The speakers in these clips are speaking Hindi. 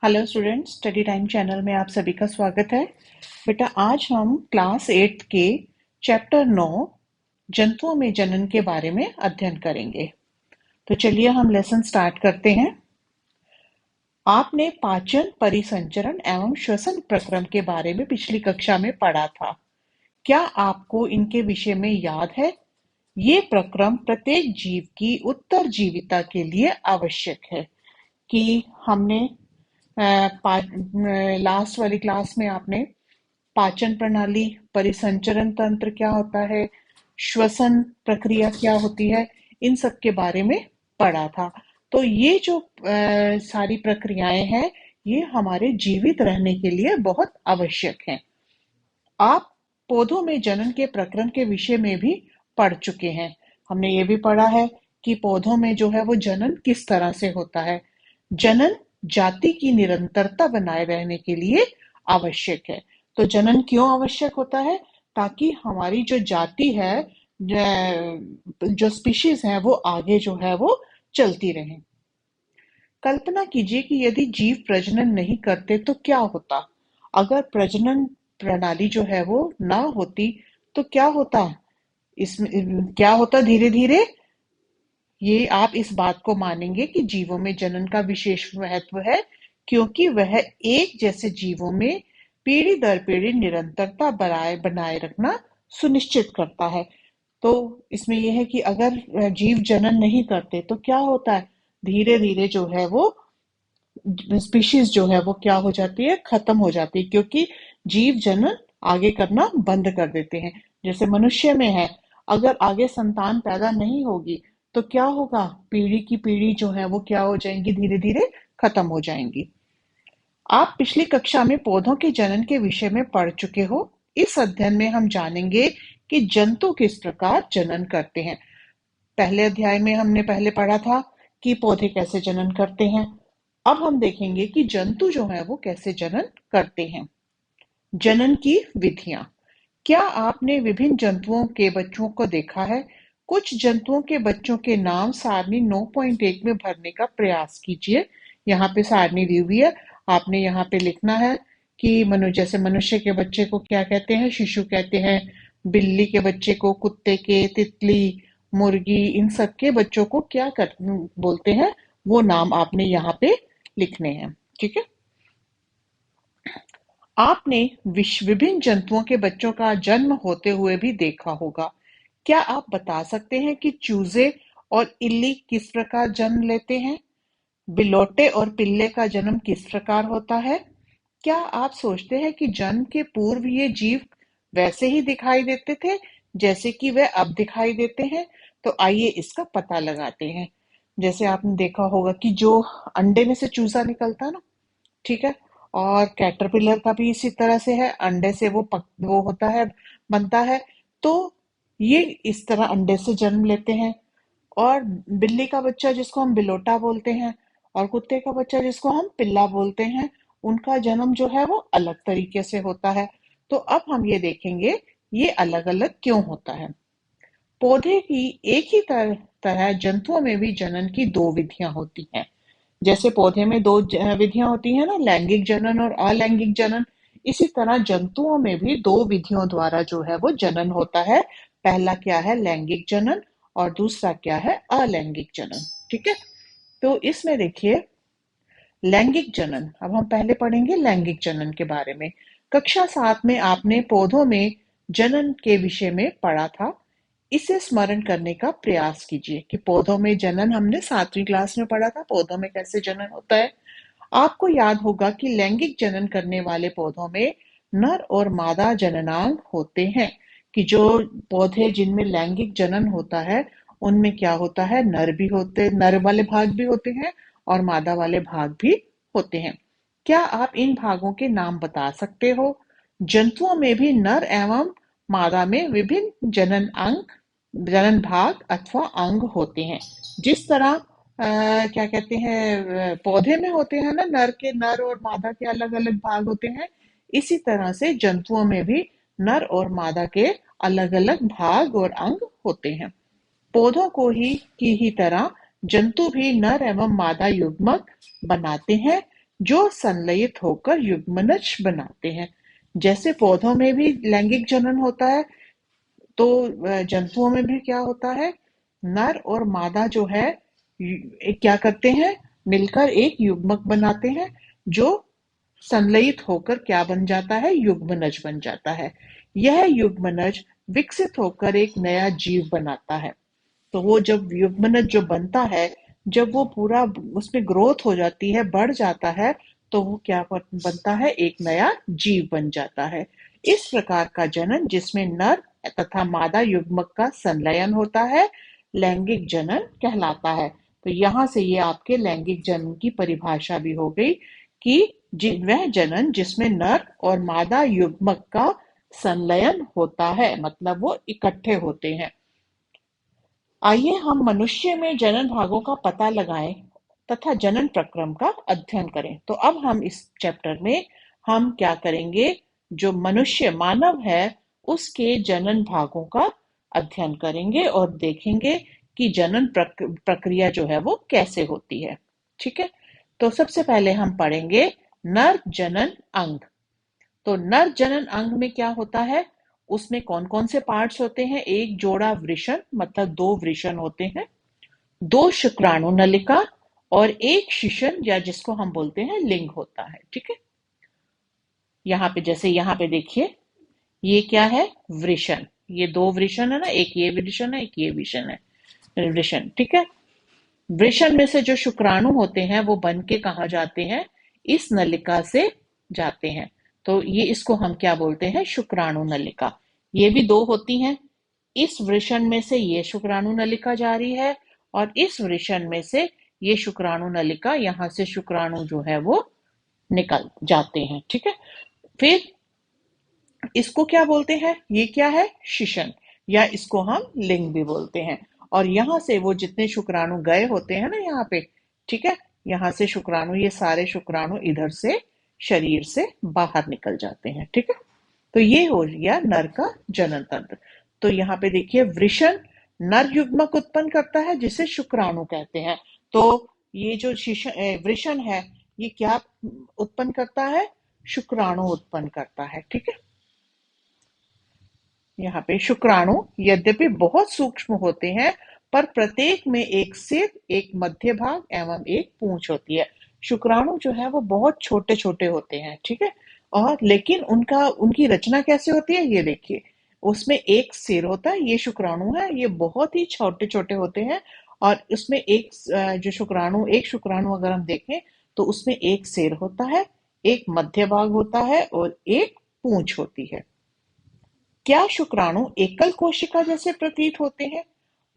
Hello students, study time channel में आप सभी का स्वागत है। बेटा, आज हम क्लास 8 के चैप्टर 9 जंतुओं में जनन के बारे में अध्ययन करेंगे। तो चलिए हम लेसन स्टार्ट करते हैं। आपने पाचन, परिसंचरण एवं श्वसन प्रक्रम के बारे में पिछली कक्षा में पढ़ा था। क्या आपको इनके विषय में याद है? ये प्रक्रम प्रत्येक जीव की उत्तरजीविता के लिए आवश्यक है। कि हमने लास्ट वाली क्लास में आपने पाचन प्रणाली, परिसंचरण तंत्र क्या होता है, श्वसन प्रक्रिया क्या होती है, इन सब के बारे में पढ़ा था। तो ये जो सारी प्रक्रियाएं हैं, ये हमारे जीवित रहने के लिए बहुत आवश्यक हैं। आप पौधों में जनन के प्रक्रम के विषय में भी पढ़ चुके हैं। हमने ये भी पढ़ा है कि पौधों में जो है वो जनन किस तरह से होता है। जनन जाति की निरंतरता बनाए रहने के लिए आवश्यक है। तो जनन क्यों आवश्यक होता है? ताकि हमारी जो जाति है, जो स्पीशीज है, वो आगे जो है वो चलती रहे। कल्पना कीजिए कि यदि जीव प्रजनन नहीं करते तो क्या होता। अगर प्रजनन प्रणाली जो है वो ना होती तो क्या होता? इसमें क्या होता धीरे धीरे? ये आप इस बात को मानेंगे कि जीवों में जनन का विशेष महत्व है, क्योंकि वह एक जैसे जीवों में पीढ़ी दर पीढ़ी निरंतरता बनाए बनाए रखना सुनिश्चित करता है। तो इसमें यह है कि अगर जीव जनन नहीं करते तो क्या होता है? धीरे धीरे जो है वो स्पीशीज जो है वो क्या हो जाती है, खत्म हो जाती है, क्योंकि जीव जनन आगे करना बंद कर देते हैं। जैसे मनुष्य में है, अगर आगे संतान पैदा नहीं होगी तो क्या होगा? पीढ़ी की पीढ़ी जो है वो क्या हो जाएंगी, धीरे धीरे खत्म हो जाएंगी। आप पिछली कक्षा में पौधों के जनन के विषय में पढ़ चुके हो। इस अध्ययन में हम जानेंगे कि जंतु किस प्रकार जनन करते हैं। पहले अध्याय में हमने पहले पढ़ा था कि पौधे कैसे जनन करते हैं। अब हम देखेंगे कि जंतु जो है वो कैसे जनन करते हैं। जनन की विधियां। क्या आपने विभिन्न जंतुओं के बच्चों को देखा है? कुछ जंतुओं के बच्चों के नाम सारणी 9.1 में भरने का प्रयास कीजिए। यहाँ पे सारणी दी हुई है, आपने यहाँ पे लिखना है कि जैसे मनुष्य के बच्चे को क्या कहते हैं? शिशु कहते हैं। बिल्ली के बच्चे को, कुत्ते के, तितली, मुर्गी, इन सब के बच्चों को क्या बोलते हैं? वो नाम आपने यहाँ पे लिखने हैं। ठीक है। आपने विभिन्न जंतुओं के बच्चों का जन्म होते हुए भी देखा होगा। क्या आप बता सकते हैं कि चूजे और इल्ली किस प्रकार जन्म लेते हैं? बिलोटे और पिल्ले का जन्म किस प्रकार होता है? क्या आप सोचते हैं कि जन्म के पूर्व ये जीव वैसे ही दिखाई देते थे जैसे कि वे अब दिखाई देते हैं? तो आइए इसका पता लगाते हैं। जैसे आपने देखा होगा कि जो अंडे में से चूजा निकलता है ना, ठीक है, और कैटरपिलर का भी इसी तरह से है, अंडे से वो होता है, बनता है। तो ये इस तरह अंडे से जन्म लेते हैं। और बिल्ली का बच्चा जिसको हम बिलोटा बोलते हैं, और कुत्ते का बच्चा जिसको हम पिल्ला बोलते हैं, उनका जन्म जो है वो अलग तरीके से होता है। तो अब हम ये देखेंगे ये अलग अलग क्यों होता है। पौधे की एक ही तरह जंतुओं में भी जनन की दो विधियां होती हैं। जैसे पौधे में दो विधियां होती हैं ना, लैंगिक जनन और अलैंगिक जनन, इसी तरह जंतुओं में भी दो विधियों द्वारा जो है वो जनन होता है। पहला क्या है? लैंगिक जनन। और दूसरा क्या है? अलैंगिक जनन। ठीक है। तो इसमें देखिए, लैंगिक जनन, अब हम पहले पढ़ेंगे लैंगिक जनन के बारे में। कक्षा 7 में आपने पौधों में जनन के विषय में पढ़ा था। इसे स्मरण करने का प्रयास कीजिए कि पौधों में जनन हमने 7वीं क्लास में पढ़ा था, पौधों में कैसे जनन होता है। आपको याद होगा कि लैंगिक जनन करने वाले पौधों में नर और मादा जननांग होते हैं। कि जो पौधे जिनमें लैंगिक जनन होता है, उनमें क्या होता है? नर वाले भाग भी होते हैं और मादा वाले भाग भी होते हैं। क्या आप इन भागों के नाम बता सकते हो? जंतुओं में भी नर एवं मादा में विभिन्न जनन भाग अथवा अंग होते हैं। जिस तरह क्या कहते हैं, पौधे में होते हैं ना, नर और मादा के अलग अलग भाग होते हैं, इसी तरह से जंतुओं में भी नर और मादा के अलग अलग भाग और अंग होते हैं। पौधों को ही की ही तरह जंतु भी नर एवं मादा युग्मक बनाते हैं। जो संलयित होकर युग्मनज बनाते हैं। जैसे पौधों में भी लैंगिक जनन होता है, तो जंतुओं में भी क्या होता है, नर और मादा जो है क्या करते हैं, मिलकर एक युग्मक बनाते हैं, जो संलयित होकर क्या बन जाता है, युग्मनज बन जाता है। यह युग्मनज विकसित होकर एक नया जीव बनाता है। तो वो जब युग्मनज जो बनता है, जब वो पूरा उसमें ग्रोथ हो जाती है, बढ़ जाता है, तो वो क्या बनता है, एक नया जीव बन जाता है। इस प्रकार का जनन जिसमें नर तथा मादा युग्मक का संलयन होता है, लैंगिक जनन कहलाता है। तो यहाँ से ये आपके लैंगिक जनन की परिभाषा भी हो गई कि वह जनन जिसमें नर और मादा युग्मक का संलयन होता है, मतलब वो इकट्ठे होते हैं। आइए हम मनुष्य में जनन भागों का पता लगाएं तथा जनन प्रक्रम का अध्ययन करें। तो अब हम इस चैप्टर में हम क्या करेंगे, जो मनुष्य मानव है उसके जनन भागों का अध्ययन करेंगे और देखेंगे कि जनन प्रक्रिया जो है वो कैसे होती है। ठीक है, तो सबसे पहले हम पढ़ेंगे नर जनन अंग। तो नर जनन अंग में क्या होता है, उसमें कौन कौन से पार्ट्स होते हैं, एक जोड़ा वृषण, मतलब दो वृषण होते हैं, दो शुक्राणु नलिका और एक शिशन या जिसको हम बोलते हैं लिंग होता है। ठीक है, यहाँ पे जैसे यहाँ पे देखिए, ये क्या है, वृषण, ये दो वृषण है ना, एक ये वृषण है, एक ये वृषण है, वृषण। ठीक है, वृषण में से जो शुक्राणु होते हैं वो बन के कहा जाते हैं, इस नलिका से जाते हैं। तो ये इसको हम क्या बोलते हैं, शुक्राणु नलिका। ये भी दो होती हैं, इस वृषण में से ये शुक्राणु नलिका जा रही है और इस वृषण में से ये शुक्राणु नलिका, यहाँ से शुक्राणु जो है वो निकल जाते हैं। ठीक है, फिर इसको क्या बोलते हैं, ये क्या है, शिशन, या इसको हम लिंग भी बोलते हैं। और यहाँ से वो जितने शुक्राणु गए होते हैं ना यहाँ पे, ठीक है, यहाँ से शुक्राणु, ये सारे शुक्राणु इधर से शरीर से बाहर निकल जाते हैं। ठीक है, तो ये हो गया नर का जनन तंत्र। तो यहाँ पे देखिए, वृषण नर युग्मक उत्पन्न करता है जिसे शुक्राणु कहते हैं। तो ये जो वृषण है, ये क्या उत्पन्न करता है, शुक्राणु उत्पन्न करता है। ठीक है, यहाँ पे शुक्राणु यद्यपि बहुत सूक्ष्म होते हैं, पर प्रत्येक में एक सिर, एक मध्य भाग एवं एक पूंछ होती है। शुक्राणु जो है वो बहुत छोटे छोटे होते हैं। ठीक है, और लेकिन उनकी रचना कैसे होती है, ये देखिए, उसमें एक सिर होता है, ये शुक्राणु है, ये बहुत ही छोटे छोटे होते हैं। और उसमें एक शुक्राणु अगर हम देखें तो उसमें एक सिर होता है, एक मध्य भाग होता है और एक पूंछ होती है। क्या शुक्राणु एकल कोशिका जैसे प्रतीत होते हैं?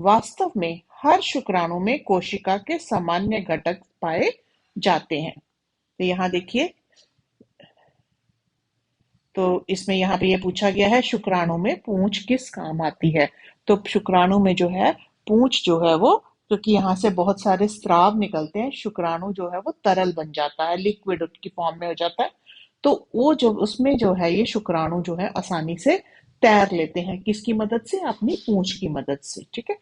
वास्तव में हर शुक्राणु में कोशिका के सामान्य घटक पाए जाते हैं। तो यहाँ देखिए, तो इसमें यहाँ पे ये पूछा गया है, शुक्राणु में पूंछ किस काम आती है? तो शुक्राणु में जो है पूंछ जो है वो, क्योंकि यहाँ से बहुत सारे स्राव निकलते हैं, शुक्राणु जो है वो तरल बन जाता है, लिक्विड की फॉर्म में हो जाता है। तो वो जो उसमें जो है ये शुक्राणु जो है आसानी से तैर लेते हैं, किसकी मदद से, अपनी पूंछ की मदद से। ठीक है,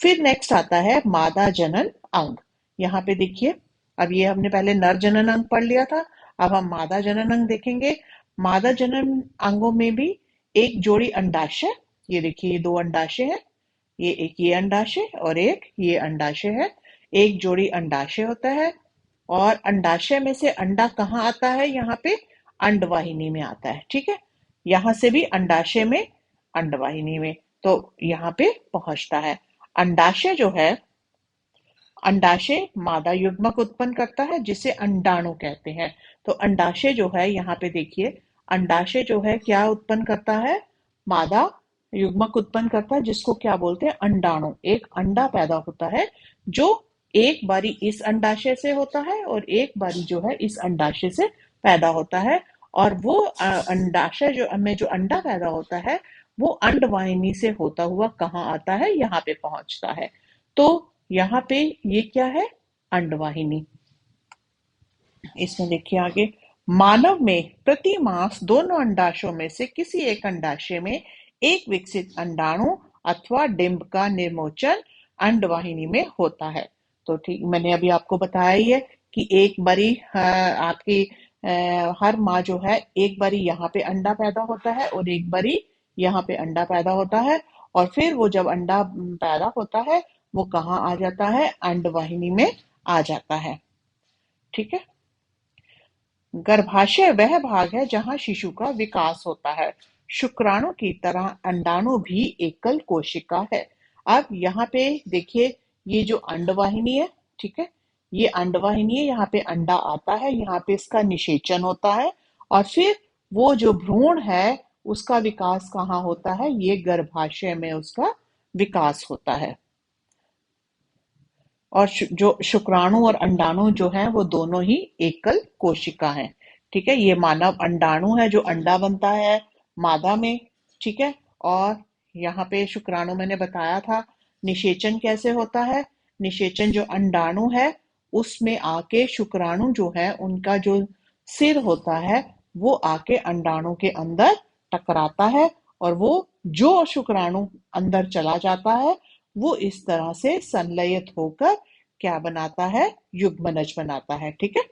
फिर नेक्स्ट आता है मादा जनन अंग। यहाँ पे देखिए, अब ये हमने पहले नर जनन अंग पढ़ लिया था, अब हम मादा जनन अंग देखेंगे। मादा जनन अंगों में भी एक जोड़ी अंडाशय, ये देखिए ये दो अंडाशय है, ये एक ये अंडाशय और एक ये अंडाशय है, एक जोड़ी अंडाशय होता है। और अंडाशय में से अंडा कहाँ आता है, यहाँ पे अंडवाहिनी में आता है। ठीक है, यहाँ से भी अंडाशय में, अंडवाहिनी में, तो यहाँ पे पहुंचता है। अंडाशय जो है, अंडाशय मादा युग्मक उत्पन्न करता है जिसे अंडाणु कहते हैं। तो अंडाशय जो है, यहाँ पे देखिए, अंडाशय जो है क्या उत्पन्न करता है, मादा युग्मक उत्पन्न करता है जिसको क्या बोलते हैं, अंडाणु। एक अंडा पैदा होता है जो एक बारी इस अंडाशय से होता है और एक बारी जो है इस अंडाशय से पैदा होता है। और वो अंडाशय जो में जो अंडा पैदा होता है वो अंडवाहिनी से होता हुआ कहाँ आता है, यहाँ पे पहुंचता है। तो यहाँ पे ये क्या है, अंडवाहिनी। इसमें देखिए आगे, मानव में प्रति मास दोनों अंडाशयों में से किसी एक अंडाशय में एक विकसित अंडाणु अथवा डिंब का निर्मोचन अंडवाहिनी में होता है। तो ठीक, मैंने अभी आपको बताया ही है कि एक बारी आपकी हर माँ जो है एक बारी यहाँ पे अंडा पैदा होता है और एक बारी यहाँ पे अंडा पैदा होता है, और फिर वो जब अंडा पैदा होता है वो कहाँ आ जाता है, अंडवाहिनी में आ जाता है। ठीक है। गर्भाशय वह भाग है जहां शिशु का विकास होता है। शुक्राणु की तरह अंडाणु भी एकल कोशिका है। अब यहाँ पे देखिए, ये जो अंडवाहिनी है, ठीक है, ये अंडवाहिनी है, यहाँ पे अंडा आता है, यहाँ पे इसका निषेचन होता है, और फिर वो जो भ्रूण है उसका विकास कहाँ होता है, ये गर्भाशय में उसका विकास होता है। और जो शुक्राणु और अंडाणु जो है वो दोनों ही एकल कोशिका हैं। ठीक है, ये मानव अंडाणु है जो अंडा बनता है मादा में। ठीक है, और यहाँ पे शुक्राणु मैंने बताया था। निषेचन कैसे होता है, निषेचन जो अंडाणु है उसमें आके शुक्राणु जो है उनका जो सिर होता है वो आके अंडाणु के अंदर टकराता है, और वो जो शुक्राणु अंदर चला जाता है वो इस तरह से संलयित होकर क्या बनाता है, युग्मनज बनाता है। ठीक है।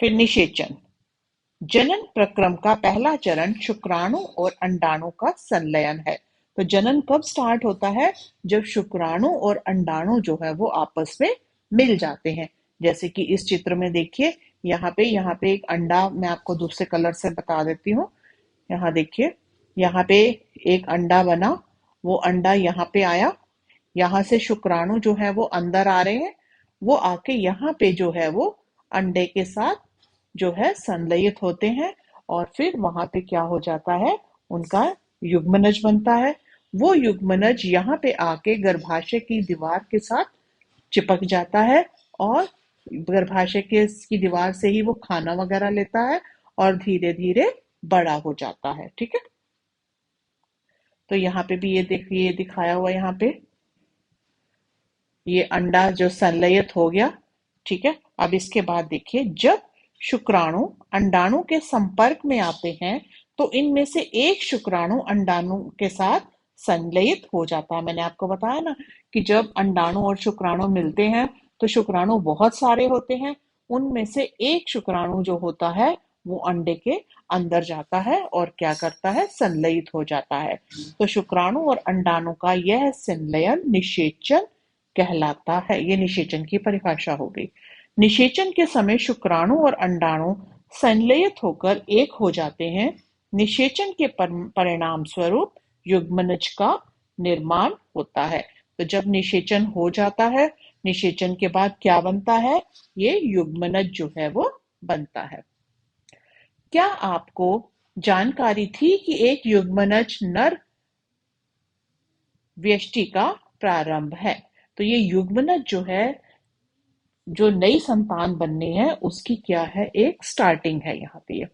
फिर निषेचन, जनन प्रक्रम का पहला चरण शुक्राणु और अंडाणु का संलयन है। तो जनन कब स्टार्ट होता है, जब शुक्राणु और अंडाणु जो है वो आपस में मिल जाते हैं। जैसे कि इस चित्र में देखिए, यहाँ पे एक अंडा, मैं आपको दूसरे कलर से बता देती हूँ। यहाँ देखिए, यहाँ पे एक अंडा बना, वो अंडा यहाँ पे आया, यहाँ से शुक्राणु जो है वो अंदर आ रहे हैं, वो आके यहाँ पे जो है वो अंडे के साथ जो है संलयित होते हैं, और फिर वहां पे क्या हो जाता है, उनका युग्मनज बनता है। वो युग्मनज यहाँ पे आके गर्भाशय की दीवार के साथ चिपक जाता है, और गर्भाशय के की दीवार से ही वो खाना वगैरह लेता है और धीरे धीरे बड़ा हो जाता है। ठीक है। तो यहाँ पे भी ये देखिए, ये दिखाया हुआ यहाँ पे, ये अंडा जो संलयित हो गया। ठीक है। अब इसके बाद देखिए, जब शुक्राणु अंडाणु के संपर्क में आते हैं तो इनमें से एक शुक्राणु अंडाणु के साथ संलयित हो जाता है। मैंने आपको बताया ना कि जब अंडाणु और शुक्राणु मिलते हैं तो शुक्राणु बहुत सारे होते हैं, उनमें से एक शुक्राणु जो होता है वो अंडे के अंदर जाता है और क्या करता है, संलयित हो जाता है। तो शुक्राणु और अंडाणु का यह संलयन निषेचन कहलाता है। ये निषेचन की परिभाषा हो गई। निषेचन के समय शुक्राणु और अंडाणु संलयित होकर एक हो जाते हैं। निषेचन के परिणाम स्वरूप युग्मनज का निर्माण होता है। तो जब निषेचन हो जाता है, निषेचन के बाद क्या बनता है, ये युग्मनज जो है वो बनता है। क्या आपको जानकारी थी कि एक युग्मनज नर व्यष्टि का प्रारंभ है? तो ये युग्मनज जो है, जो नई संतान बनने है उसकी क्या है, एक स्टार्टिंग है यहाँ पे।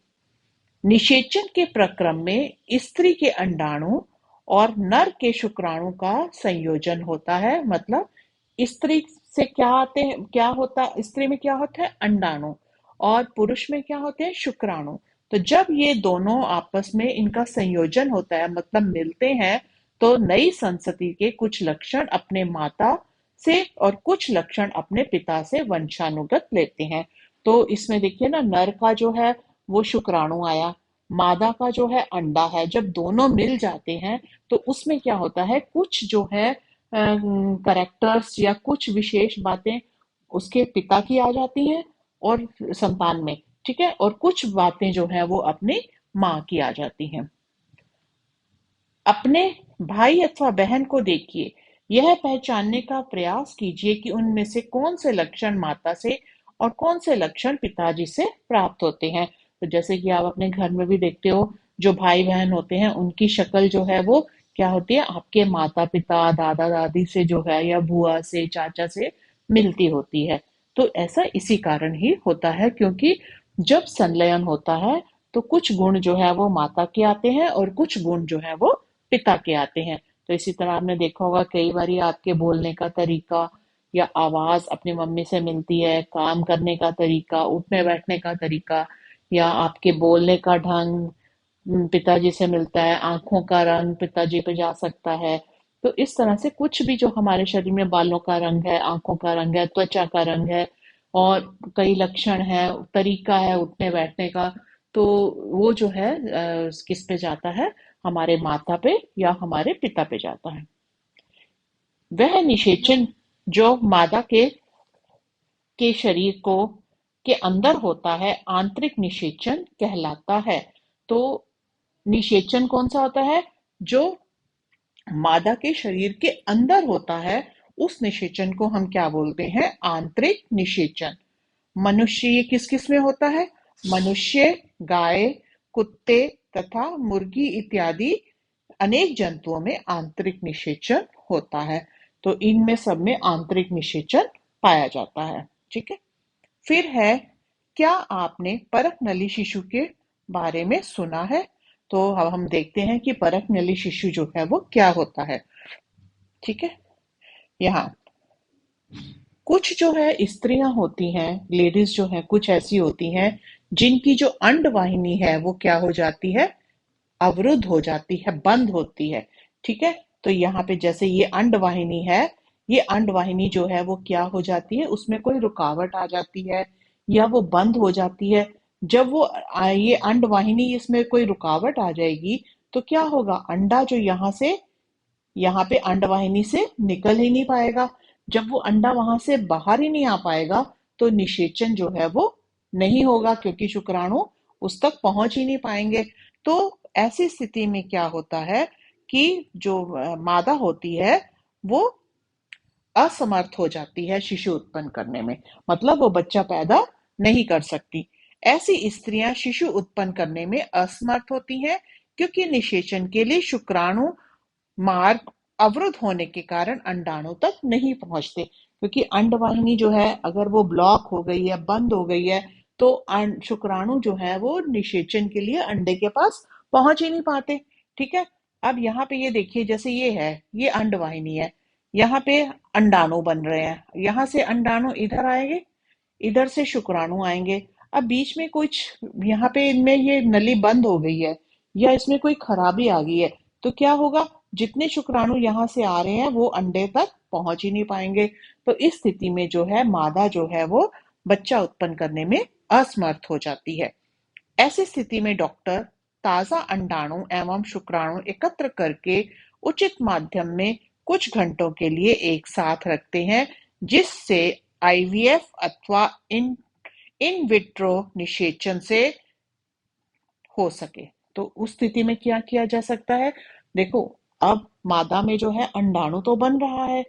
निषेचन के प्रक्रम में स्त्री के अंडाणु और नर के शुक्राणु का संयोजन होता है। मतलब स्त्री से क्या आते हैं, क्या होता है, स्त्री में क्या होता है, अंडाणु, और पुरुष में क्या होते हैं, शुक्राणु। तो जब ये दोनों आपस में इनका संयोजन होता है, मतलब मिलते हैं, तो नई संतति के कुछ लक्षण अपने माता से और कुछ लक्षण अपने पिता से वंशानुगत लेते हैं। तो इसमें देखिए ना, नर का जो है वो शुक्राणु आया, मादा का जो है अंडा है। जब दोनों मिल जाते हैं तो उसमें क्या होता है, कुछ जो है करेक्टर्स या कुछ विशेष बातें उसके पिता की आ जाती हैं और संतान में, ठीक है, और कुछ बातें जो है वो अपनी माँ की आ जाती हैं। अपने भाई अथवा बहन को देखिए, यह पहचानने का प्रयास कीजिए कि उनमें से कौन से लक्षण माता से और कौन से लक्षण पिताजी से प्राप्त होते हैं। तो जैसे कि आप अपने घर में भी देखते हो, जो भाई बहन होते हैं उनकी शक्ल जो है वो क्या होती है, आपके माता पिता दादा दादी से जो है, या बुआ से चाचा से मिलती होती है। तो ऐसा इसी कारण ही होता है, क्योंकि जब संलयन होता है तो कुछ गुण जो है वो माता के आते हैं और कुछ गुण जो है वो पिता के आते हैं। तो इसी तरह आपने देखा होगा, कई बार आपके बोलने का तरीका या आवाज अपनी मम्मी से मिलती है, काम करने का तरीका, उठने बैठने का तरीका, या आपके बोलने का ढंग पिताजी से मिलता है, आंखों का रंग पिताजी पे जा सकता है, तो इस तरह से कुछ भी जो हमारे शरीर में बालों का रंग है, आंखों का रंग है, त्वचा का रंग है और कई लक्षण है, तरीका है उठने बैठने का, तो वो जो है किस पे जाता है, हमारे माता पे या हमारे पिता पे जाता है। वह निषेचन जो मादा के शरीर को के अंदर होता है आंतरिक निषेचन कहलाता है। तो निषेचन कौन सा होता है, जो मादा के शरीर के अंदर होता है, उस निषेचन को हम क्या बोलते हैं, आंतरिक निषेचन। मनुष्य ये किस किस में होता है, मनुष्य, गाय, कुत्ते तथा मुर्गी इत्यादि अनेक जंतुओं में आंतरिक निषेचन होता है। तो इनमें सब में आंतरिक निषेचन पाया जाता है। ठीक है। फिर है, क्या आपने परख नली शिशु के बारे में सुना है? तो अब हम देखते हैं कि परख नली शिशु जो है वो क्या होता है। ठीक है। यहाँ कुछ जो है स्त्रियां होती हैं, लेडीज जो है कुछ ऐसी होती हैं जिनकी जो अंडवाहिनी है वो क्या हो जाती है, अवरुद्ध हो जाती है, बंद होती है। ठीक है। तो यहाँ पे जैसे ये अंडवाहिनी है, ये अंडवाहिनी जो है वो क्या हो जाती है, उसमें कोई रुकावट आ जाती है या वो बंद हो जाती है। जब वो ये अंडवाहिनी, इसमें कोई रुकावट आ जाएगी तो क्या होगा, अंडा जो यहाँ पे अंडवाहिनी से निकल ही नहीं पाएगा। जब वो अंडा वहां से बाहर ही नहीं आ पाएगा तो निषेचन जो है वो नहीं होगा, क्योंकि शुक्राणु उस तक पहुंच ही नहीं पाएंगे। तो ऐसी स्थिति में क्या होता है कि जो मादा होती है वो असमर्थ हो जाती है शिशु उत्पन्न करने में, मतलब वो बच्चा पैदा नहीं कर सकती। ऐसी स्त्रियां शिशु उत्पन्न करने में असमर्थ होती हैं क्योंकि निषेचन के लिए शुक्राणु मार्ग अवरुद्ध होने के कारण अंडाणु तक नहीं पहुंचते, क्योंकि अंडवाहिनी जो है अगर वो ब्लॉक हो गई है, बंद हो गई है, तो शुक्राणु जो है वो निषेचन के लिए अंडे के पास पहुंच ही नहीं पाते। ठीक है। अब यहाँ पे ये देखिए, जैसे ये है, ये अंडवाहिनी है, यहाँ पे अंडाणु बन रहे हैं, यहाँ से अंडाणु इधर आएंगे, इधर से शुक्राणु आएंगे। अब बीच में कुछ, यहाँ पे इनमें ये नली बंद हो गई है या इसमें कोई खराबी आ गई है, तो क्या होगा, जितने शुक्राणु यहाँ से आ रहे हैं वो अंडे तक पहुंच ही नहीं पाएंगे। तो इस स्थिति में जो है मादा जो है वो बच्चा उत्पन्न करने में असमर्थ हो जाती है। ऐसी स्थिति में डॉक्टर ताजा अंडाणु एवं शुक्राणु एकत्र करके उचित माध्यम में कुछ घंटों के लिए एक साथ रखते हैं, जिससे आईवीएफ अथवा इन इन विट्रो निषेचन से हो सके। तो उस स्थिति में क्या किया जा सकता है, देखो, अब मादा में जो है अंडाणु तो बन रहा है,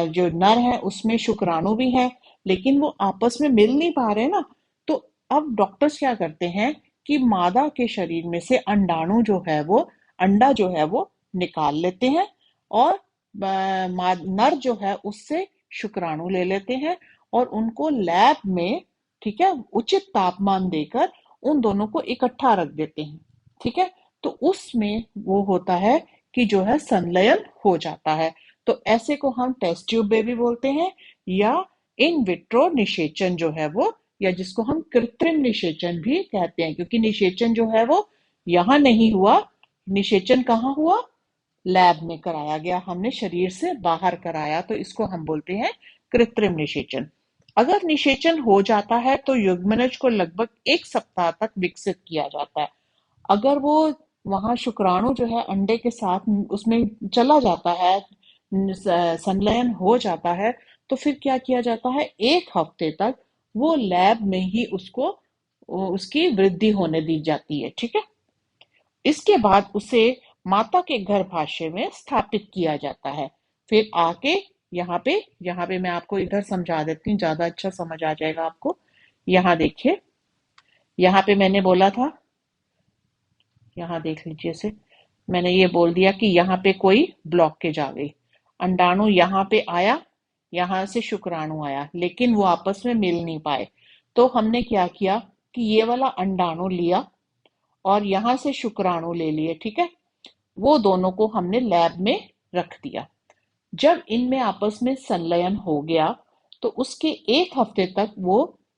जो नर है उसमें शुक्राणु भी है, लेकिन वो आपस में मिल नहीं पा रहे ना। तो अब डॉक्टर्स क्या करते हैं कि मादा के शरीर में से अंडाणु जो है वो, अंडा जो है वो निकाल लेते हैं और नर जो है उससे शुक्राणु ले लेते हैं और उनको लैब में, ठीक है, उचित तापमान देकर उन दोनों को इकट्ठा रख देते हैं। ठीक है। तो उसमें वो होता है कि जो है संलयन हो जाता है। तो ऐसे को हम टेस्ट ट्यूब बेबी बोलते हैं या इन विट्रो निषेचन जो है वो, या जिसको हम कृत्रिम निषेचन भी कहते हैं, क्योंकि निषेचन जो है वो यहाँ नहीं हुआ, निषेचन कहाँ हुआ, लैब में कराया गया, हमने शरीर से बाहर कराया, तो इसको हम बोलते हैं कृत्रिम निषेचन। अगर निषेचन हो जाता है तो युग्मनज को लगभग 1 सप्ताह तक विकसित किया जाता है। अगर वो वहां शुक्राणु जो है अंडे के साथ उसमें चला जाता है, संलयन हो जाता है, तो फिर क्या किया जाता है, 1 हफ्ते तक वो लैब में ही उसको उसकी वृद्धि होने दी जाती है। ठीक है। इसके बाद उसे माता के गर्भाशय में स्थापित किया जाता है। फिर आके यहाँ पे मैं आपको इधर समझा देती हूँ, ज्यादा अच्छा समझ आ जाएगा आपको। यहाँ देखिए, यहाँ पे मैंने बोला था, यहाँ देख लीजिए इसे, मैंने ये बोल दिया कि यहाँ पे कोई ब्लॉकेज आ गई, अंडाणु यहाँ पे आया, यहाँ से शुक्राणु आया, लेकिन वो आपस में मिल नहीं पाए। तो हमने क्या किया कि ये वाला अंडाणु लिया और यहाँ से शुक्राणु ले लिए। ठीक है। वो दोनों को हमने लैब में रख दिया। जब इनमें आपस में संलयन हो गया तो उसके 1 हफ्ते तक वो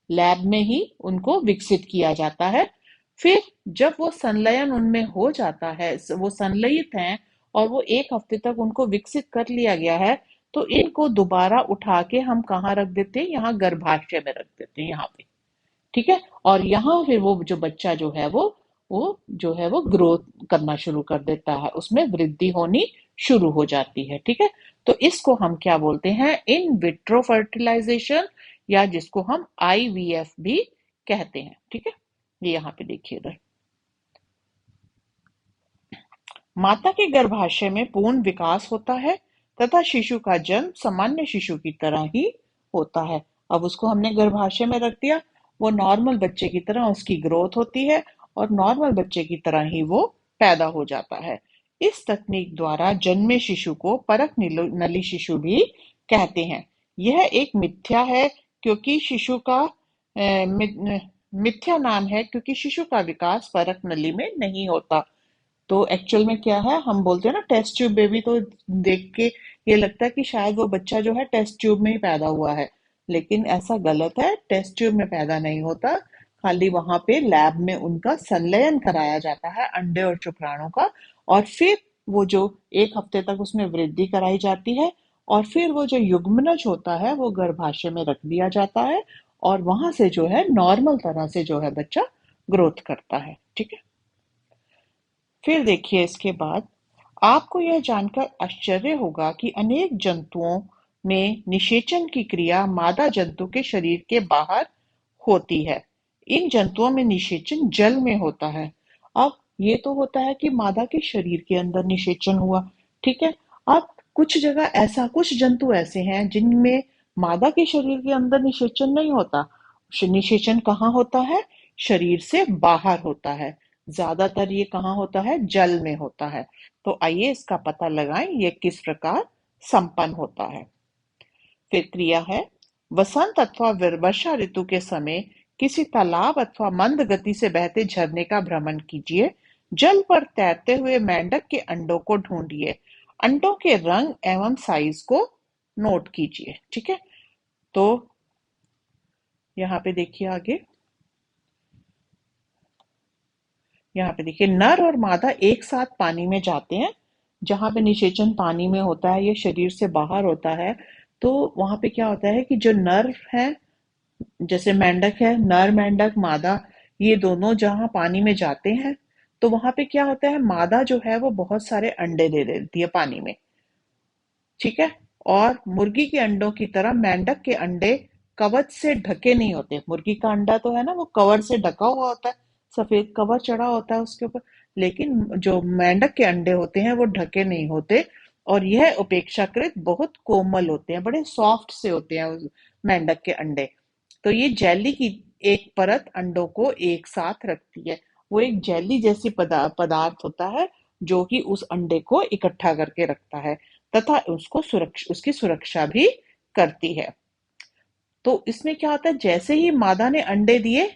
लैब में ही उनको विकसित किया जाता है। फिर जब वो संलयन उनमें हो जाता है, वो संलयित हैं और वो 1 हफ्ते तक उनको विकसित कर लिया गया है, तो इनको दोबारा उठा के हम कहाँ रख देते हैं, यहाँ गर्भाशय में रख देते हैं, यहाँ पे। ठीक है। और यहाँ फिर वो जो बच्चा जो है वो ग्रोथ करना शुरू कर देता है, उसमें वृद्धि होनी शुरू हो जाती है। ठीक है। तो इसको हम क्या बोलते हैं, इन विट्रो फर्टिलाइजेशन, या जिसको हम आईवीएफ भी कहते हैं। ठीक है। ये यहाँ पे देखिए इधर, माता के गर्भाशय में पूर्ण विकास होता है तथा शिशु का जन्म सामान्य शिशु की तरह ही होता है। अब उसको हमने गर्भाशय में रख दिया, वो नॉर्मल बच्चे की तरह उसकी ग्रोथ होती है और नॉर्मल बच्चे की तरह ही वो पैदा हो जाता है। इस तकनीक द्वारा जन्मे शिशु को परक नली शिशु भी कहते हैं। यह एक मिथ्या है, क्योंकि शिशु का मिथ्या नाम है, क्योंकि शिशु का विकास परक नली में नहीं होता। तो एक्चुअल में क्या है, हम बोलते हैं ना टेस्ट ट्यूब बेबी, तो देख के ये लगता है कि शायद वो बच्चा जो है टेस्ट ट्यूब में ही पैदा हुआ है, लेकिन ऐसा गलत है। टेस्ट ट्यूब में पैदा नहीं होता, खाली वहां पे लैब में उनका संलयन कराया जाता है अंडे और शुक्राणु का, और फिर वो जो 1 हफ्ते तक उसमें वृद्धि कराई जाती है, और फिर वो जो युग्मनज होता है वो गर्भाशय में रख दिया जाता है, और वहां से जो है नॉर्मल तरह से जो है बच्चा ग्रोथ करता है। ठीक है। फिर देखिए इसके बाद, आपको यह जानकर आश्चर्य होगा कि अनेक जंतुओं में निषेचन की क्रिया मादा जंतु के शरीर के बाहर होती है। इन जंतुओं में निषेचन जल में होता है। अब ये तो होता है कि मादा के शरीर के अंदर निषेचन हुआ, ठीक है। अब कुछ जंतु ऐसे हैं जिनमें मादा के शरीर के अंदर निषेचन नहीं होता। निषेचन कहाँ होता है, शरीर से बाहर होता है। ज्यादातर ये कहाँ होता है, जल में होता है। तो आइए इसका पता लगाएं, ये किस प्रकार संपन्न होता है। फिर क्रिया है, वसंत अथवा वर्षा ऋतु के समय किसी तालाब अथवा मंद गति से बहते झरने का भ्रमण कीजिए। जल पर तैरते हुए मेंढक के अंडों को ढूंढिए। अंडों के रंग एवं साइज को नोट कीजिए। ठीक है। तो यहाँ पे देखिए आगे, यहाँ पे देखिए नर और मादा एक साथ पानी में जाते हैं। जहां पे निषेचन पानी में होता है, ये शरीर से बाहर होता है, तो वहां पे क्या होता है कि जो नर है, जैसे मेंढक है, नर मेंढक मादा, ये दोनों जहां पानी में जाते हैं, तो वहां पे क्या होता है, मादा जो है वो बहुत सारे अंडे दे देती है पानी में। ठीक है। और मुर्गी के अंडों की तरह मेंढक के अंडे कवच से ढके नहीं होते। मुर्गी का अंडा तो है ना, वो कवर से ढका हुआ होता है, सफेद कवर चढ़ा होता है उसके ऊपर, लेकिन जो मेंढक के अंडे होते हैं वो ढके नहीं होते, और यह अपेक्षाकृत बहुत कोमल होते हैं, बड़े सॉफ्ट से होते हैं उस मेंढक के अंडे। तो ये जेली की एक परत अंडों को एक साथ रखती है। वो एक जेली जैसी पदार्थ होता है, जो कि उस अंडे को इकट्ठा करके रखता है तथा उसकी सुरक्षा भी करती है। तो इसमें क्या होता है, जैसे ही मादा ने अंडे दिए,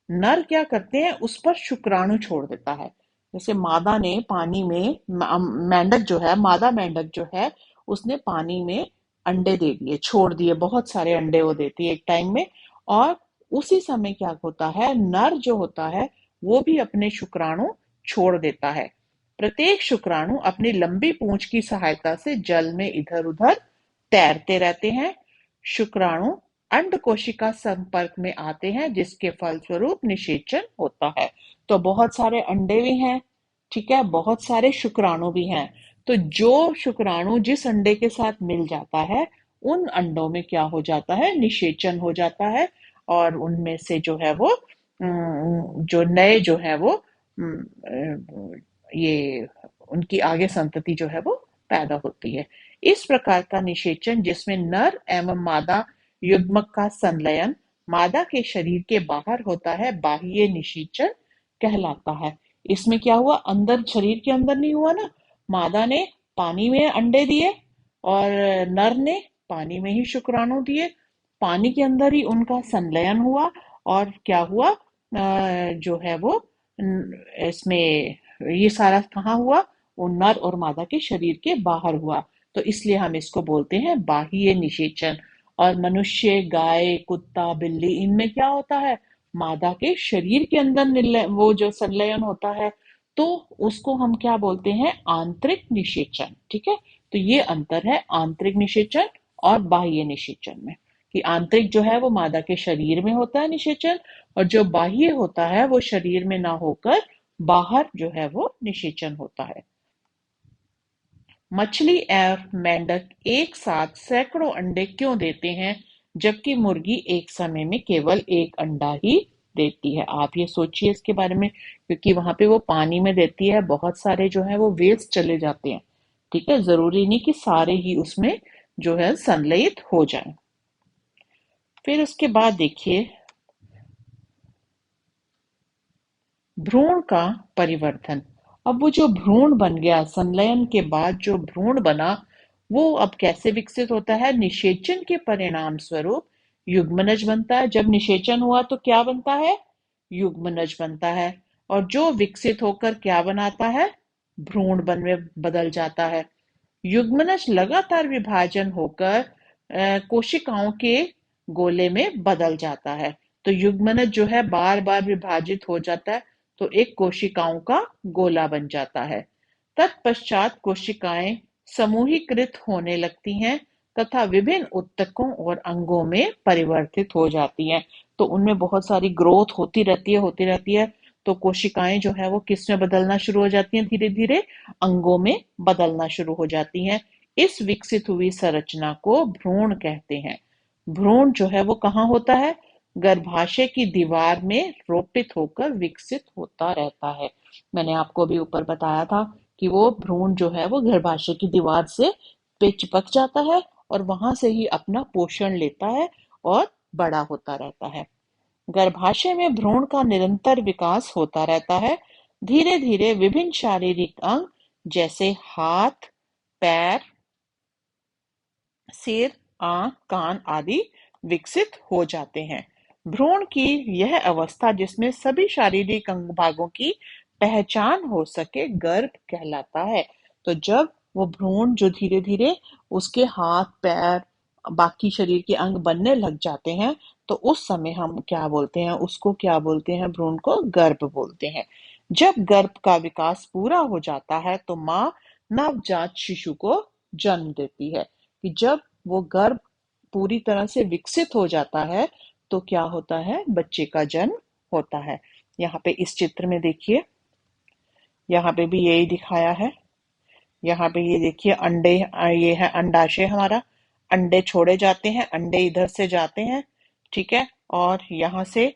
नर क्या करते हैं, उस पर शुक्राणु छोड़ देता है। जैसे मादा ने पानी में, मेंढक जो है, मादा मेंढक जो है, उसने पानी में अंडे दे दिए, छोड़ दिए, बहुत सारे अंडे वो देती है एक टाइम में। और उसी समय क्या होता है, नर जो होता है वो भी अपने शुक्राणु छोड़ देता है। प्रत्येक शुक्राणु अपनी लंबी पूंछ की सहायता से जल में इधर उधर तैरते रहते हैं। शुक्राणु अंड कोशिका संपर्क में आते हैं, जिसके फलस्वरूप निषेचन होता है। तो बहुत सारे अंडे भी हैं, ठीक है, बहुत सारे शुक्राणु भी हैं। तो जो शुक्राणु जिस अंडे के साथ मिल जाता है, उन अंडों में क्या हो जाता है, निषेचन हो जाता है, और उनमें से जो है वो जो नए जो है वो ये उनकी आगे संतति जो है वो पैदा होती है। इस प्रकार का निषेचन, जिसमें नर एवं मादा युग्मक का संलयन मादा के शरीर के बाहर होता है, बाह्य निषेचन कहलाता है। इसमें क्या हुआ, अंदर शरीर के अंदर नहीं हुआ ना, मादा ने पानी में अंडे दिए और नर ने पानी में ही शुक्राणु दिए, पानी के अंदर ही उनका संलयन हुआ, और क्या हुआ, जो है वो इसमें ये सारा कहाँ हुआ, वो नर और मादा के शरीर के बाहर हुआ। तो इसलिए हम इसको बोलते हैं बाह्य निषेचन। और मनुष्य, गाय, कुत्ता, बिल्ली, इनमें क्या होता है, मादा के शरीर के अंदर वो जो संलयन होता है। तो उसको हम क्या बोलते हैं, आंतरिक निषेचन। ठीक है, तो ये अंतर है आंतरिक निषेचन और बाह्य निषेचन में, कि आंतरिक जो है वो मादा के शरीर में होता है निषेचन, और जो बाह्य होता है वो शरीर में ना होकर बाहर जो है वो निषेचन होता है। मछली और मेंढक एक साथ सैकड़ों अंडे क्यों देते हैं, जबकि मुर्गी एक समय में केवल एक अंडा ही देती है? आप ये सोचिए इसके बारे में, क्योंकि वहां पे वो पानी में देती है, बहुत सारे जो है वो वेस्ट चले जाते हैं। ठीक है, जरूरी नहीं कि सारे ही उसमें जो है संलयित हो जाएं। फिर उसके बाद देखिए भ्रूण का परिवर्धन। अब वो जो भ्रूण बन गया, संलयन के बाद जो भ्रूण बना, वो अब कैसे विकसित होता है? निषेचन के परिणाम स्वरूप युग्मनज बनता है। जब निषेचन हुआ तो क्या बनता है? युग्मनज बनता है। और जो विकसित होकर क्या बनाता है? भ्रूण बन में बदल जाता है। युग्मनज लगातार विभाजन होकर कोशिकाओं के गोले में बदल जाता है। तो युग्मनज जो है बार बार विभाजित हो जाता है, तो एक कोशिकाओं का गोला बन जाता है। तत्पश्चात कोशिकाएं समूहीकृत होने लगती हैं तथा विभिन्न ऊतकों और अंगों में परिवर्तित हो जाती हैं। तो उनमें बहुत सारी ग्रोथ होती रहती है। तो कोशिकाएं जो है वो किस में बदलना शुरू हो जाती हैं? धीरे धीरे अंगों में बदलना शुरू हो जाती हैं। इस विकसित हुई संरचना को भ्रूण कहते हैं। भ्रूण जो है वो कहाँ होता है? गर्भाशय की दीवार में रोपित होकर विकसित होता रहता है। मैंने आपको अभी ऊपर बताया था कि वो भ्रूण जो है वो गर्भाशय की दीवार से पे चिपक जाता है और वहां से ही अपना पोषण लेता है और बड़ा होता रहता है। गर्भाशय में भ्रूण का निरंतर विकास होता रहता है। धीरे धीरे विभिन्न शारीरिक अंग जैसे हाथ, पैर, सिर, आंख, कान आदि विकसित हो जाते हैं। भ्रूण की यह अवस्था जिसमें सभी शारीरिक अंग भागों की पहचान हो सके गर्भ कहलाता है। तो जब वो भ्रूण जो धीरे धीरे उसके हाथ, पैर, बाकी शरीर के अंग बनने लग जाते हैं, तो उस समय हम क्या बोलते हैं? उसको क्या बोलते हैं? भ्रूण को गर्भ बोलते हैं। जब गर्भ का विकास पूरा हो जाता है तो माँ नवजात शिशु को जन्म देती है। कि जब वो गर्भ पूरी तरह से विकसित हो जाता है तो क्या होता है? बच्चे का जन्म होता है। यहाँ पे इस चित्र में देखिए, यहाँ पे भी यही दिखाया है। यहाँ पे ये देखिए अंडे, ये है अंडाशय हमारा। अंडे छोड़े जाते हैं, अंडे इधर से जाते हैं। ठीक है, और यहाँ से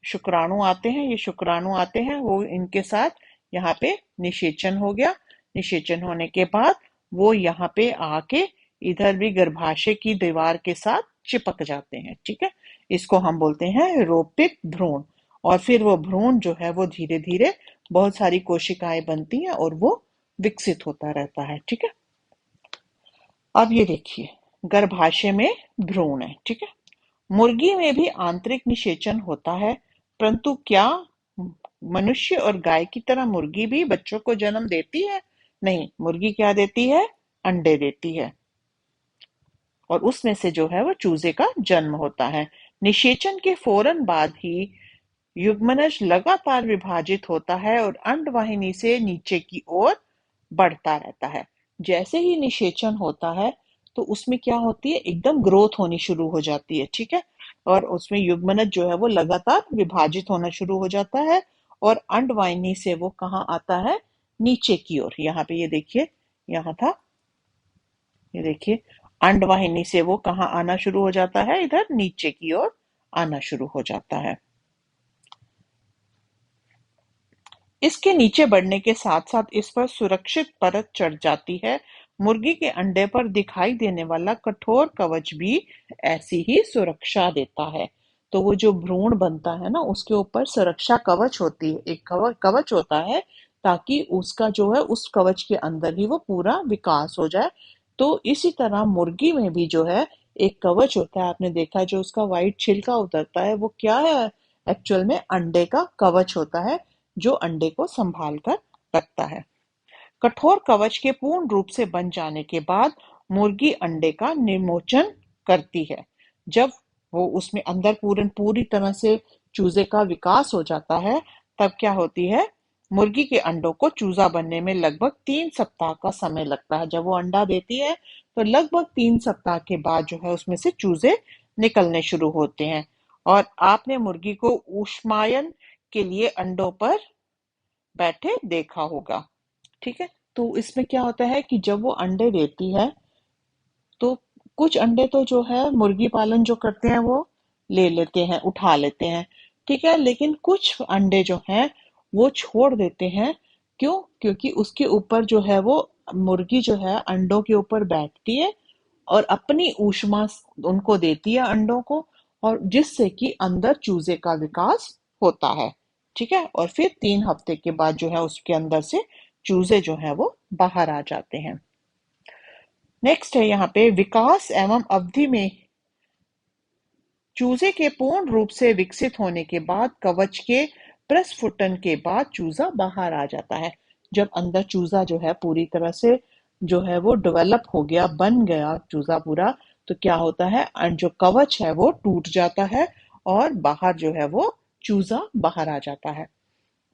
शुक्राणु आते हैं, ये शुक्राणु आते हैं, वो इनके साथ यहाँ पे निषेचन हो गया। निषेचन होने के बाद वो यहाँ पे आके इधर भी गर्भाशय की दीवार के साथ चिपक जाते हैं। ठीक है, इसको हम बोलते हैं रोपित भ्रूण। और फिर वो भ्रूण जो है वो धीरे धीरे बहुत सारी कोशिकाएं बनती हैं और वो विकसित होता रहता है। ठीक है, अब ये देखिए गर्भाशय में भ्रूण है। ठीक है, मुर्गी में भी आंतरिक निषेचन होता है, परंतु क्या मनुष्य और गाय की तरह मुर्गी भी बच्चों को जन्म देती है? नहीं, मुर्गी क्या देती है? अंडे देती है, और उसमें से जो है वो चूजे का जन्म होता है। निषेचन के फौरन बाद ही युग्मनज लगातार विभाजित होता है और अंडवाहिनी से नीचे की ओर बढ़ता रहता है। जैसे ही निषेचन होता है तो उसमें क्या होती है? एकदम ग्रोथ होनी शुरू हो जाती है। ठीक है, और उसमें युग्मनज जो है वो लगातार विभाजित होना शुरू हो जाता है और अंडवाहिनी से वो कहाँ आता है? नीचे की ओर। यहाँ पे ये देखिए, यहाँ था, ये देखिए अंडवाहिनी से वो कहाँ आना शुरू हो जाता है? इधर नीचे की ओर आना शुरू हो जाता है। इसके नीचे बढ़ने के साथ साथ इस पर सुरक्षित परत चढ़ जाती है। मुर्गी के अंडे पर दिखाई देने वाला कठोर कवच भी ऐसी ही सुरक्षा देता है। तो वो जो भ्रूण बनता है ना, उसके ऊपर सुरक्षा कवच होती है, एक कवच होता है, ताकि उसका जो है उस कवच के अंदर ही वो पूरा विकास हो जाए। तो इसी तरह मुर्गी में भी जो है एक कवच होता है। आपने देखा जो उसका व्हाइट छिलका उतरता है वो क्या है? एक्चुअल में अंडे का कवच होता है जो अंडे को संभाल कर रखता है। कठोर कवच के पूर्ण रूप से बन जाने के बाद मुर्गी अंडे का निमोचन करती है। जब वो उसमें अंदर पूरी तरह से चूजे का विकास हो जाता है, तब क्या होती है? मुर्गी के अंडों को चूजा बनने में लगभग 3 सप्ताह का समय लगता है। जब वो अंडा देती है तो लगभग 3 सप्ताह के बाद जो है उसमें से चूजे निकलने शुरू होते हैं। और आपने मुर्गी को ऊष्मायन के लिए अंडों पर बैठे देखा होगा। ठीक है, तो इसमें क्या होता है कि जब वो अंडे देती है तो कुछ अंडे तो जो है मुर्गी पालन जो करते हैं वो ले लेते हैं, उठा लेते हैं। ठीक है, लेकिन कुछ अंडे जो हैं वो छोड़ देते हैं। क्यों? क्योंकि उसके ऊपर जो है वो मुर्गी जो है अंडों के ऊपर बैठती है और अपनी ऊष्मा उनको देती है अंडों को, और जिससे कि अंदर चूजे का विकास होता है। ठीक है, और फिर 3 हफ्ते के बाद जो है उसके अंदर से चूजे जो है वो बाहर आ जाते हैं। नेक्स्ट है यहाँ पे विकास एवं अवधि में। चूजे के पूर्ण रूप से विकसित होने के बाद कवच के प्रस्फुटन के बाद चूजा बाहर आ जाता है। जब अंदर चूजा जो है पूरी तरह से जो है वो डेवलप हो गया, बन गया चूजा पूरा, तो क्या होता है जो कवच है वो टूट जाता है और बाहर जो है वो चूजा बाहर आ जाता है।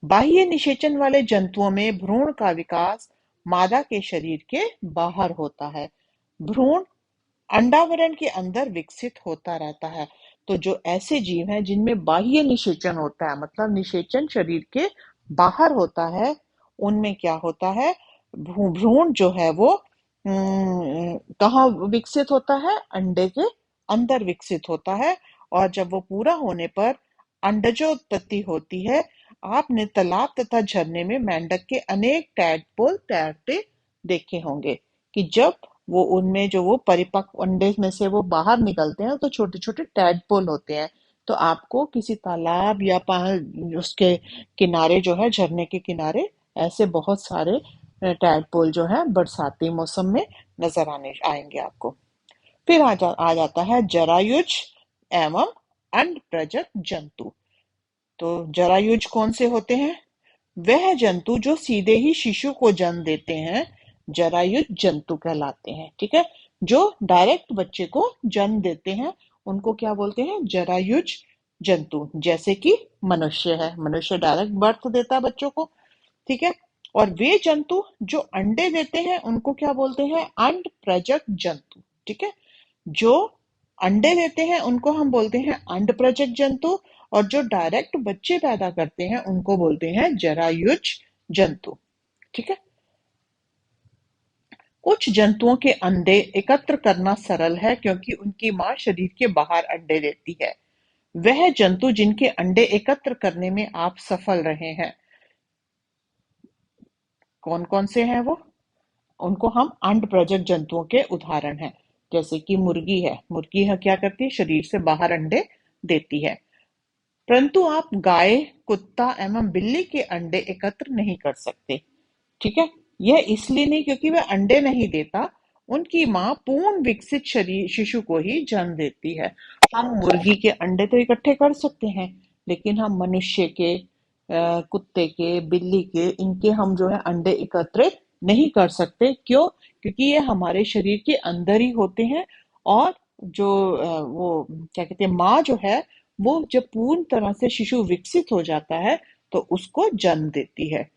बाह्य निषेचन वाले जंतुओं में भ्रूण का विकास मादा के शरीर के बाहर होता है। भ्रूण अंडावरण के अंदर विकसित होता रहता है। तो जो ऐसे जीव हैं जिनमें बाह्य निषेचन होता है, मतलब निषेचन शरीर के बाहर होता है, उनमें क्या होता है, भ्रूण जो है वो कहाँ विकसित होता है? अंडे के अंदर विकसित होता है। और जब वो पूरा होने पर अंडजोत्पत्ति होती है। आपने तालाब तथा झरने में मेंढक के अनेक टैडपोल तैरते देखे होंगे कि जब वो उनमें जो वो परिपक्व अंडे में से वो बाहर निकलते हैं तो छोटे छोटे टैडपोल होते हैं। तो आपको किसी तालाब या उसके किनारे जो है, झरने के किनारे, ऐसे बहुत सारे टैडपोल जो है बरसाती मौसम में नजर आने आएंगे आपको। फिर आ जाता है जरायुज एवं अंडप्रजक जंतु। तो जरायुज कौन से होते हैं? वह जंतु जो सीधे ही शिशु को जन्म देते हैं जरायुज जंतु कहलाते हैं। ठीक है, जो डायरेक्ट बच्चे को जन्म देते हैं उनको क्या बोलते हैं? जरायुज जंतु। जैसे कि मनुष्य है, मनुष्य डायरेक्ट बर्थ देता है बच्चों को। ठीक है, और वे जंतु जो अंडे देते हैं उनको क्या बोलते हैं? अंड प्रजक जंतु। ठीक है, जो अंडे देते हैं उनको हम बोलते हैं अंड प्रजक जंतु, और जो डायरेक्ट बच्चे पैदा करते हैं उनको बोलते हैं जरायुज जंतु। ठीक है, कुछ जंतुओं के अंडे एकत्र करना सरल है क्योंकि उनकी मां शरीर के बाहर अंडे देती है। वह जंतु जिनके अंडे एकत्र करने में आप सफल रहे हैं, कौन कौन से हैं वो? उनको हम अंड प्रजक जंतुओं के उदाहरण हैं। जैसे कि मुर्गी है, मुर्गी है क्या करती है? शरीर से बाहर अंडे देती है। परंतु आप गाय, कुत्ता एवं बिल्ली के अंडे एकत्र नहीं कर सकते। ठीक है, यह इसलिए नहीं क्योंकि वह अंडे नहीं देता, उनकी मां पूर्ण विकसित शरीर शिशु को ही जन्म देती है। हम मुर्गी के अंडे तो इकट्ठे कर सकते हैं, लेकिन हम मनुष्य के, कुत्ते के, बिल्ली के, इनके हम जो है अंडे एकत्रित नहीं कर सकते। क्यों? क्योंकि ये हमारे शरीर के अंदर ही होते हैं। और जो वो क्या कहते हैं, माँ जो है वो जब पूर्ण तरह से शिशु विकसित हो जाता है तो उसको जन्म देती है।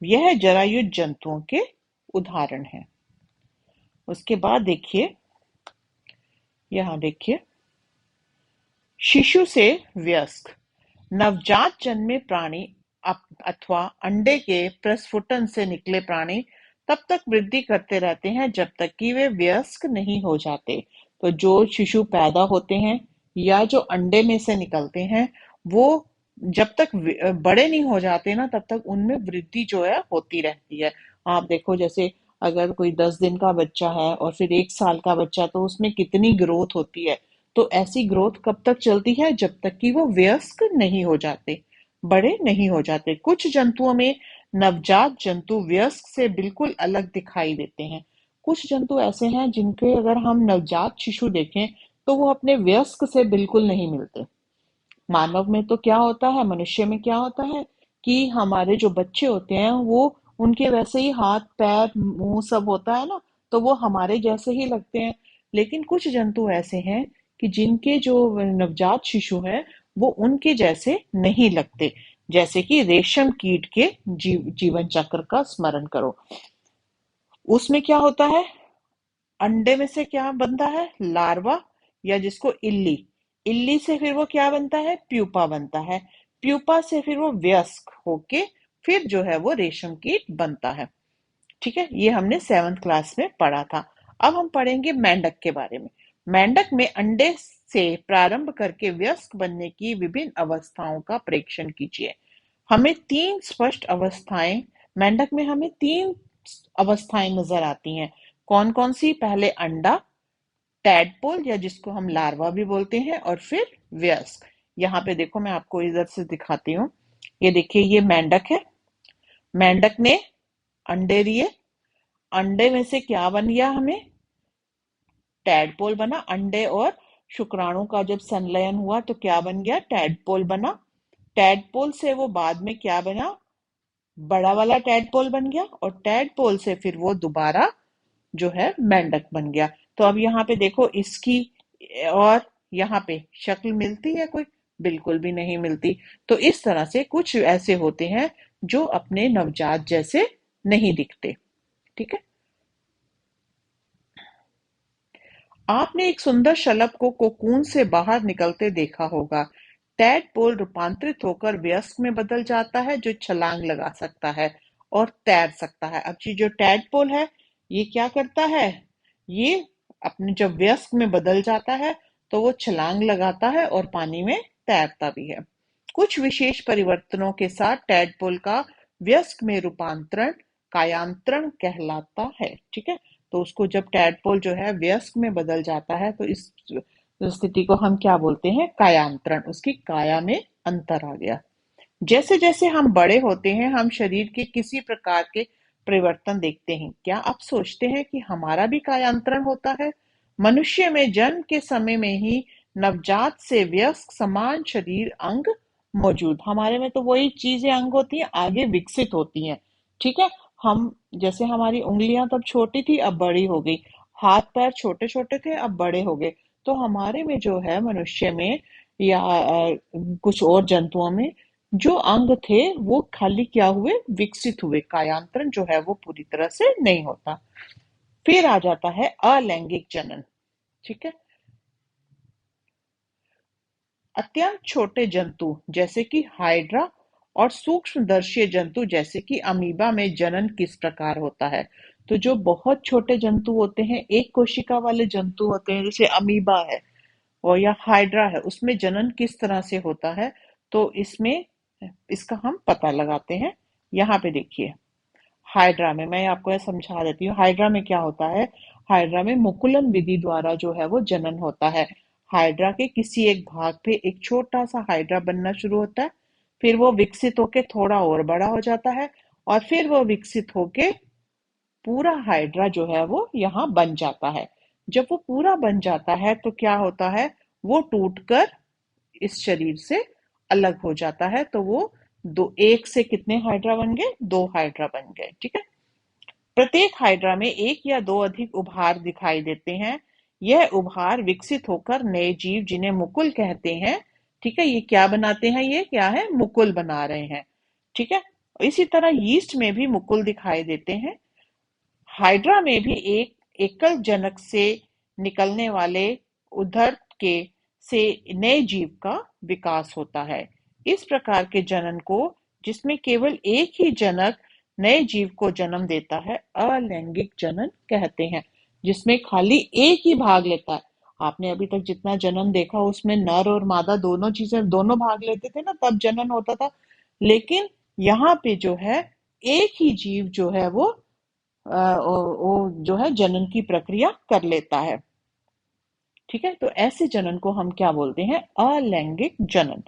यह जरायुज जंतुओं के उदाहरण हैं। उसके बाद देखिए, यहाँ देखिए, शिशु से वयस्क। नवजात जन्मे प्राणी अथवा अंडे के प्रस्फुटन से निकले प्राणी तब तक वृद्धि करते रहते हैं जब तक कि वे वयस्क नहीं हो जाते। तो जो शिशु पैदा होते हैं या जो अंडे में से निकलते हैं वो जब तक बड़े नहीं हो जाते ना तब तक उनमें वृद्धि जो है होती रहती है। आप देखो, जैसे अगर कोई 10 दिन का बच्चा है और फिर 1 साल का बच्चा, तो उसमें कितनी ग्रोथ होती है। तो ऐसी ग्रोथ कब तक चलती है? जब तक कि वो वयस्क नहीं हो जाते, बड़े नहीं हो जाते। कुछ जंतुओं में नवजात जंतु वयस्क से बिल्कुल अलग दिखाई देते हैं। कुछ जंतु ऐसे हैं जिनके अगर हम नवजात शिशु देखें तो वो अपने वयस्क से बिल्कुल नहीं मिलते। मानव में तो क्या होता है, मनुष्य में क्या होता है कि हमारे जो बच्चे होते हैं वो, उनके वैसे ही हाथ पैर मुंह सब होता है ना, तो वो हमारे जैसे ही लगते हैं। लेकिन कुछ जंतु ऐसे हैं कि जिनके जो नवजात शिशु हैं वो उनके जैसे नहीं लगते। जैसे कि रेशम कीट के जीवन चक्र का स्मरण करो। उसमें क्या होता है, अंडे में से क्या बनता है, लार्वा, या जिसको इल्ली, इल्ली से फिर वो क्या बनता है, प्यूपा बनता है, प्यूपा से फिर वो वयस्क होके फिर जो है वो रेशम कीट बनता है। ठीक है, ये हमने 7th क्लास में पढ़ा था। अब हम पढ़ेंगे मेंढक के बारे में। मेंढक में अंडे से प्रारंभ करके वयस्क बनने की विभिन्न अवस्थाओं का प्रेक्षण कीजिए। हमें तीन स्पष्ट अवस्थाएं, मेंढक में हमें तीन अवस्थाएं नजर आती हैं। कौन कौन सी, पहले अंडा, टैडपोल या जिसको हम लार्वा भी बोलते हैं, और फिर वयस्क। यहाँ पे देखो, मैं आपको इधर से दिखाती हूँ। ये देखिए, ये मेंढक है। मेंढक ने अंडे दिए, अंडे में से क्या बन गया, हमें टैडपोल बना। अंडे और शुक्राणु का जब संलयन हुआ तो क्या बन गया, टैडपोल बना। टैडपोल से वो बाद में क्या बना, बड़ा वाला टैडपोल बन गया, और टैडपोल से फिर वो दोबारा जो है मेंढक बन गया। तो अब यहाँ पे देखो, इसकी और यहाँ पे शक्ल मिलती है कोई, बिल्कुल भी नहीं मिलती। तो इस तरह से कुछ ऐसे होते हैं जो अपने नवजात जैसे नहीं दिखते। ठीक है, आपने एक सुंदर शलभ को कोकून से बाहर निकलते देखा होगा। टैडपोल रूपांतरित होकर वयस्क में बदल जाता है, जो छलांग लगा सकता है और तैर सकता है। अब ये जो टैडपोल है, ये क्या करता है, ये अपने जब वयस्क में बदल जाता है तो वो छलांग लगाता है और पानी में तैरता भी है। कुछ विशेष परिवर्तनों के साथ टैडपोल का वयस्क में रूपांतरण कायांतरण कहलाता है। ठीक है, तो उसको जब टैडपोल जो है वयस्क में बदल जाता है तो इस स्थिति को हम क्या बोलते हैं, कायांतरण। उसकी काया में अंतर आ गया। जैसे जैसे हम बड़े होते हैं, हम शरीर के किसी प्रकार के परिवर्तन देखते हैं। क्या आप सोचते हैं कि हमारा भी कायांतरण होता है? मनुष्य में जन्म के समय में ही नवजात से वयस्क समान शरीर अंग मौजूद, हमारे में तो वही चीजें अंग होती हैं, आगे विकसित होती हैं। ठीक है, हम जैसे हमारी उंगलियां तब छोटी थी, अब बड़ी हो गई। हाथ पैर छोटे छोटे थे, अब बड़े हो गए। तो हमारे में जो है, मनुष्य में या कुछ और जंतुओं में जो अंग थे वो खाली क्या हुए, विकसित हुए। कायांतरण जो है वो पूरी तरह से नहीं होता। फिर आ जाता है अलैंगिक जनन। ठीक है, अत्यंत छोटे जंतु जैसे कि हाइड्रा और सूक्ष्मदर्शी जंतु जैसे कि अमीबा में जनन किस प्रकार होता है। तो जो बहुत छोटे जंतु होते हैं, एक कोशिका वाले जंतु होते हैं, जैसे अमीबा है और या हाइड्रा है, उसमें जनन किस तरह से होता है, तो इसमें इसका हम पता लगाते हैं। यहाँ पे देखिए, हाइड्रा में मैं आपको यह समझा देती हूँ। हाइड्रा में क्या होता है, हाइड्रा में मुकुलन विधि द्वारा जो है वो जनन होता है। हाइड्रा के किसी एक भाग पे एक छोटा सा हाइड्रा बनना शुरू होता है, फिर वो विकसित होके थोड़ा और बड़ा हो जाता है, और फिर वो विकसित होके पूरा हाइड्रा जो है वो यहाँ बन जाता है। जब वो पूरा बन जाता है तो क्या होता है, वो टूटकर इस शरीर से अलग हो जाता है। तो वो दो, एक से कितने हाइड्रा बन गए, दो हाइड्रा बन गए। ठीक है, प्रत्येक हाइड्रा में एक या दो अधिक उभार दिखाई देते हैं। यह उभार विकसित होकर नए जीव, जिन्हें मुकुल कहते हैं, ठीक है, ये क्या बनाते हैं, ये क्या है, मुकुल बना रहे हैं। ठीक है, इसी तरह यीस्ट में भी मुकुल दिखाई देते हैं। हाइड्रा में भी एक एकल जनक से निकलने वाले उदर के से नए जीव का विकास होता है। इस प्रकार के जनन को, जिसमें केवल एक ही जनक नए जीव को जन्म देता है, अलैंगिक जनन कहते हैं। जिसमें खाली एक ही भाग लेता है। आपने अभी तक जितना जनन देखा उसमें नर और मादा दोनों चीजें, दोनों भाग लेते थे ना, तब जनन होता था। लेकिन यहाँ पे जो है, एक ही जीव जो है वो जो है जनन की प्रक्रिया कर लेता है। ठीक है, तो ऐसे जनन को हम क्या बोलते हैं, अलैंगिक जनन।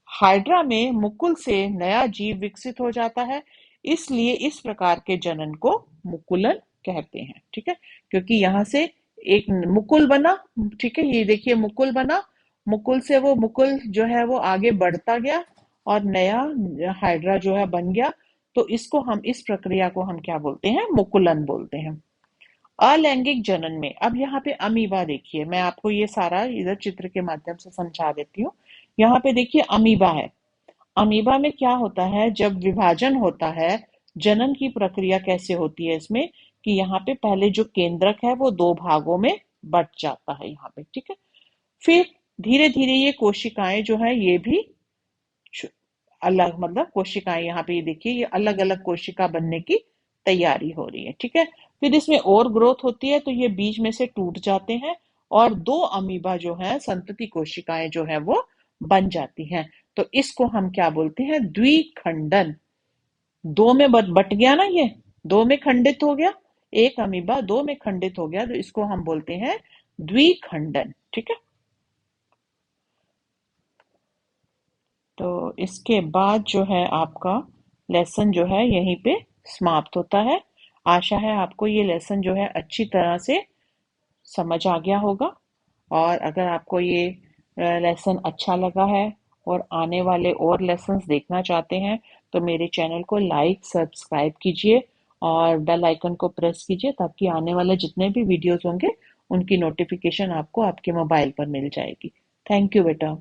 हाइड्रा में मुकुल से नया जीव विकसित हो जाता है, इसलिए इस प्रकार के जनन को मुकुलन कहते हैं। ठीक है, क्योंकि यहाँ से एक मुकुल बना। ठीक है, ये देखिए मुकुल बना, मुकुल से वो मुकुल जो है वो आगे बढ़ता गया और नया हाइड्रा जो है बन गया। तो इसको हम, इस प्रक्रिया को हम क्या बोलते हैं, मुकुलन बोलते हैं। अलैंगिक जनन में अब यहाँ पे अमीबा देखिए, मैं आपको ये सारा इधर चित्र के माध्यम से समझा देती हूँ। यहाँ पे देखिए अमीबा है। अमीबा में क्या होता है, जब विभाजन होता है, जनन की प्रक्रिया कैसे होती है इसमें, कि यहाँ पे पहले जो केंद्रक है वो दो भागों में बट जाता है यहाँ पे, ठीक है। फिर धीरे धीरे ये कोशिकाएं जो है ये भी अलग, मतलब कोशिकाएं यहाँ पे ये देखिए ये अलग अलग कोशिका बनने की तैयारी हो रही है, ठीक है। फिर इसमें और ग्रोथ होती है तो ये बीच में से टूट जाते हैं और दो अमीबा जो है संतति कोशिकाएं जो है वो बन जाती हैं। तो इसको हम क्या बोलते हैं, द्विखंडन। दो में बट गया ना, ये दो में खंडित हो गया, एक अमीबा दो में खंडित हो गया, तो इसको हम बोलते हैं द्विखंडन, ठीक है। तो इसके बाद जो है आपका लेसन जो है यहीं पे समाप्त होता है। आशा है आपको ये लेसन जो है अच्छी तरह से समझ आ गया होगा। और अगर आपको ये लेसन अच्छा लगा है और आने वाले और लेसन्स देखना चाहते हैं तो मेरे चैनल को लाइक सब्सक्राइब कीजिए और बेल आइकन को प्रेस कीजिए, ताकि आने वाले जितने भी वीडियोस होंगे उनकी नोटिफिकेशन आपको आपके मोबाइल पर मिल जाएगी। थैंक यू बेटा।